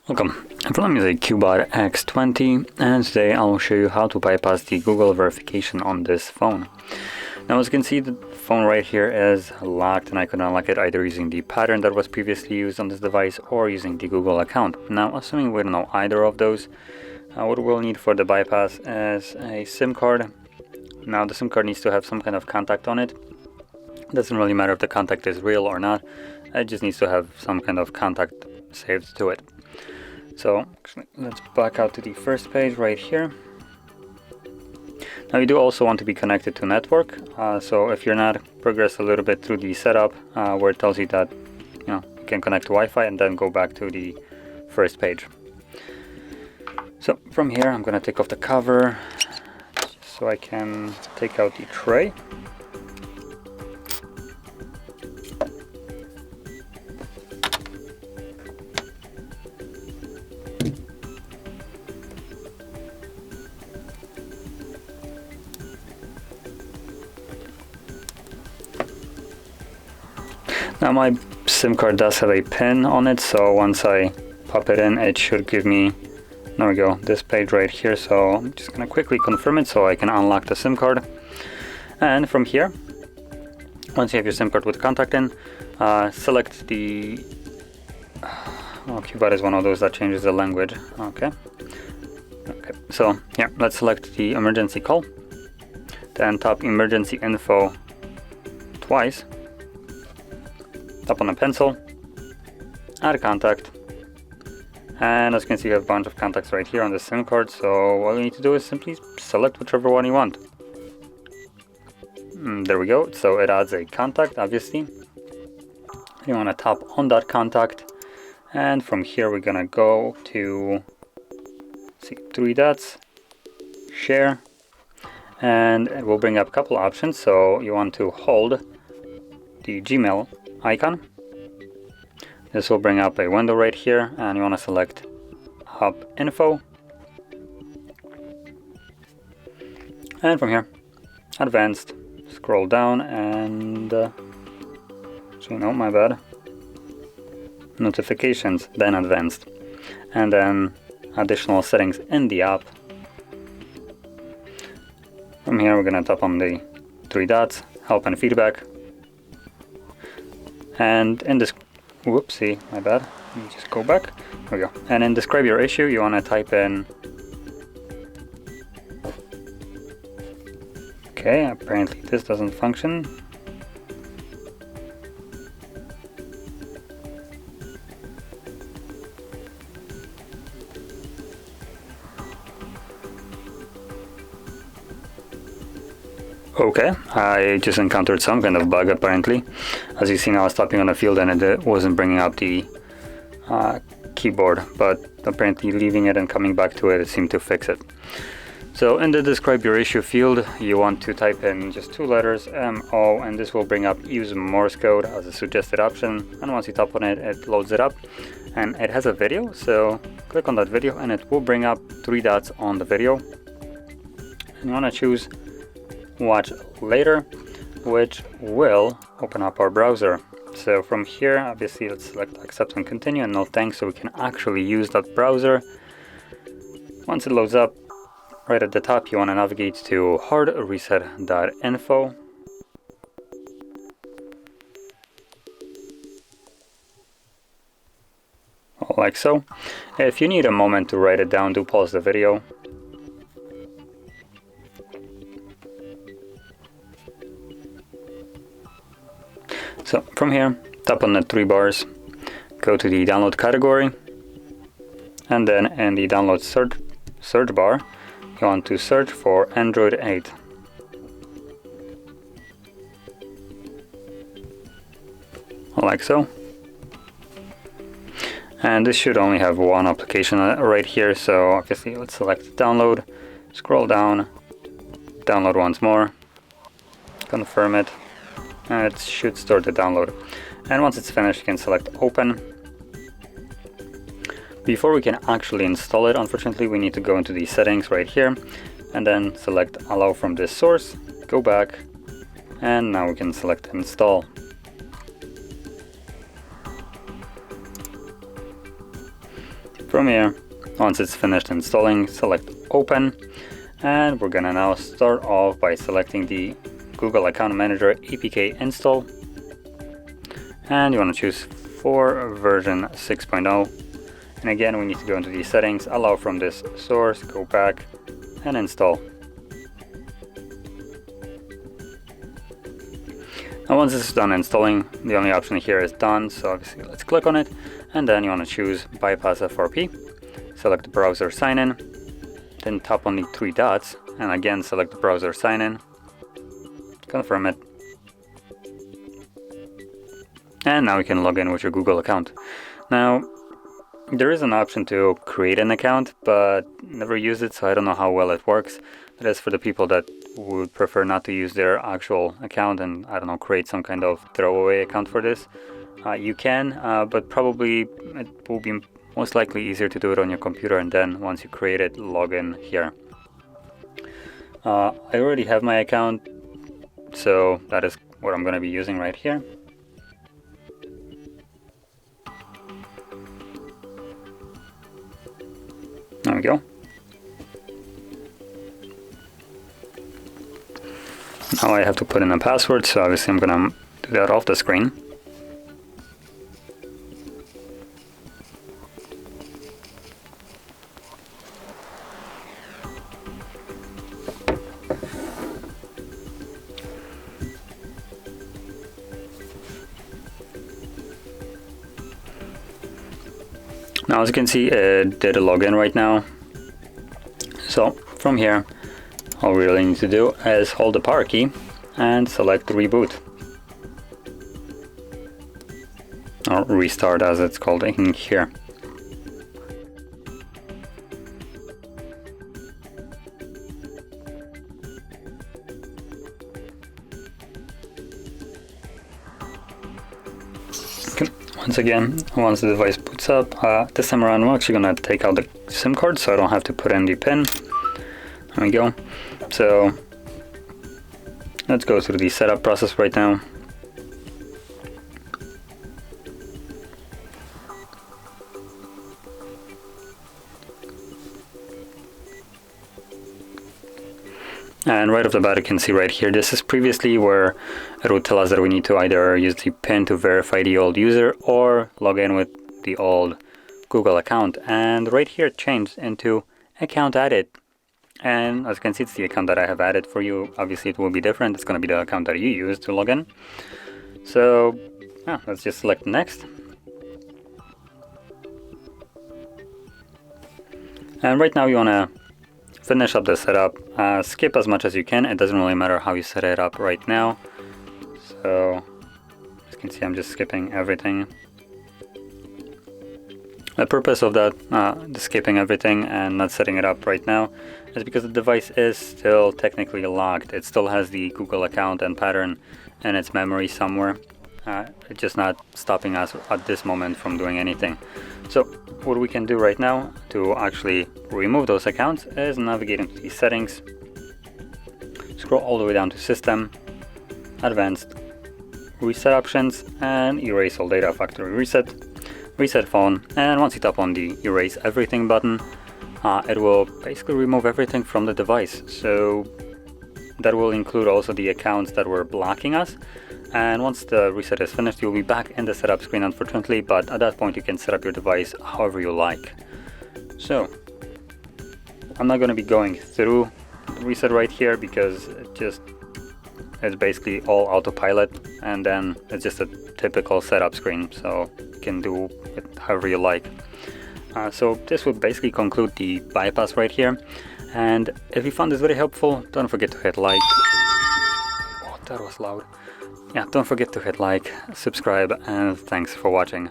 Welcome, I'm from the CUBOT X20, and today I will show you how to bypass the Google verification on this phone. Now, as you can see, the phone right here is locked, and I could unlock it either using the pattern that was previously used on this device or using the Google account. Now, assuming we don't know either of those, what we'll need for the bypass is a SIM card. Now, the SIM card needs to have some kind of contact on it. It doesn't really matter if the contact is real or not, it just needs to have some kind of contact saved to it. So actually, let's back out to the first page right here. Now, you do also want to be connected to network. So if you're not, progress a little bit through the setup where it tells you that you can connect to Wi-Fi, and then go back to the first page. So from here, I'm going to take off the cover so I can take out the tray. Now, my SIM card does have a pin on it, so once I pop it in, it should give me, there we go, this page right here. So I'm just going to quickly confirm it so I can unlock the SIM card. And from here, once you have your SIM card with contact in, select the, CUBOT is one of those that changes the language. Okay, so yeah, let's select the emergency call, then tap emergency info twice. Tap on a pencil, add a contact, and as you can see, you have a bunch of contacts right here on the SIM card. So all you need to do is simply select whichever one you want. There we go. So it adds a contact, obviously. You want to tap on that contact, and from here we're gonna go to three dots, share, and it will bring up a couple options. So you want to hold the Gmail icon. This will bring up a window right here, and you want to select Hub Info, and from here, Advanced, scroll down, and my bad, Notifications, then Advanced, and then additional settings in the app. From here, we're gonna tap on the three dots, Help and Feedback. And in this, whoopsie, my bad. Let me just go back. There we go. And in describe your issue, you want to type in. Okay, apparently this doesn't function. Okay, I just encountered some kind of bug apparently. As you see now, I was tapping on a field and it wasn't bringing up the keyboard, but apparently leaving it and coming back to it seemed to fix it. So in the describe your issue field, you want to type in just two letters, MO, and this will bring up use Morse code as a suggested option. And once you tap on it, it loads it up, and it has a video. So click on that video and it will bring up three dots on the video. And you want to choose watch later, which will open up our browser. So from here, obviously, let's select accept and continue and no thanks, so we can actually use that browser. Once it loads up, right at the top, you want to navigate to HardReset.Info. Like so. If you need a moment to write it down, do pause the video. So from here, tap on the three bars, go to the download category, and then in the download search bar, you want to search for Android 8. Like so. And this should only have one application right here, so obviously let's select download, scroll down, download once more, confirm it, and it should start the download. And once it's finished, you can select open. Before we can actually install it, unfortunately, we need to go into the settings right here and then select allow from this source, go back, And now we can select install. From here, once it's finished installing, select open, and we're gonna now start off by selecting the Google Account Manager APK install, and you want to choose for version 6.0. And again, we need to go into the settings, allow from this source, go back and install. Now once this is done installing, the only option here is done, so obviously let's click on it, and then you want to choose bypass FRP, select the browser sign in, then tap on the three dots and again select the browser sign in, confirm it, and now you can log in with your Google account. Now there is an option to create an account, but never used it, so I don't know how well it works. That is for the people that would prefer not to use their actual account and, I don't know, create some kind of throwaway account for this. You can, but probably it will be most likely easier to do it on your computer, and then once you create it, log in here. I already have my account, so that is what I'm going to be using right here. There we go. Now I have to put in a password, so obviously I'm gonna do that off the screen. Now as you can see, it did a login right now. So from here, all we really need to do is hold the power key and select reboot, or restart as it's called in here. Okay. Once again, once the device boots up, this time around I'm actually gonna take out the SIM card so I don't have to put in the pin. There we go. So let's go through the setup process right now. And right off the bat, you can see right here, this is previously where it would tell us that we need to either use the PIN to verify the old user or log in with the old Google account. And right here it changed into account added. And as you can see, it's the account that I have added for you. Obviously it will be different. It's going to be the account that you use to log in. So let's just select next. And right now you want to finish up the setup. Skip as much as you can. It doesn't really matter how you set it up right now. So as you can see, I'm just skipping everything. The purpose of that, the skipping everything and not setting it up right now, is because the device is still technically locked. It still has the Google account and pattern in its memory somewhere. It's just not stopping us at this moment from doing anything. So what we can do right now to actually remove those accounts is navigate into the settings, scroll all the way down to System, Advanced, Reset Options, and Erase All Data Factory Reset, Reset Phone. And once you tap on the Erase Everything button, it will basically remove everything from the device. So that will include also the accounts that were blocking us. And once the reset is finished, you'll be back in the setup screen, unfortunately, but at that point you can set up your device however you like. So I'm not going to be going through the reset right here because it's basically all autopilot, and then it's just a typical setup screen, so you can do it however you like. So this would basically conclude the bypass right here. And if you found this very helpful, don't forget to hit like. Oh, that was loud. Yeah, don't forget to hit like, subscribe, and thanks for watching.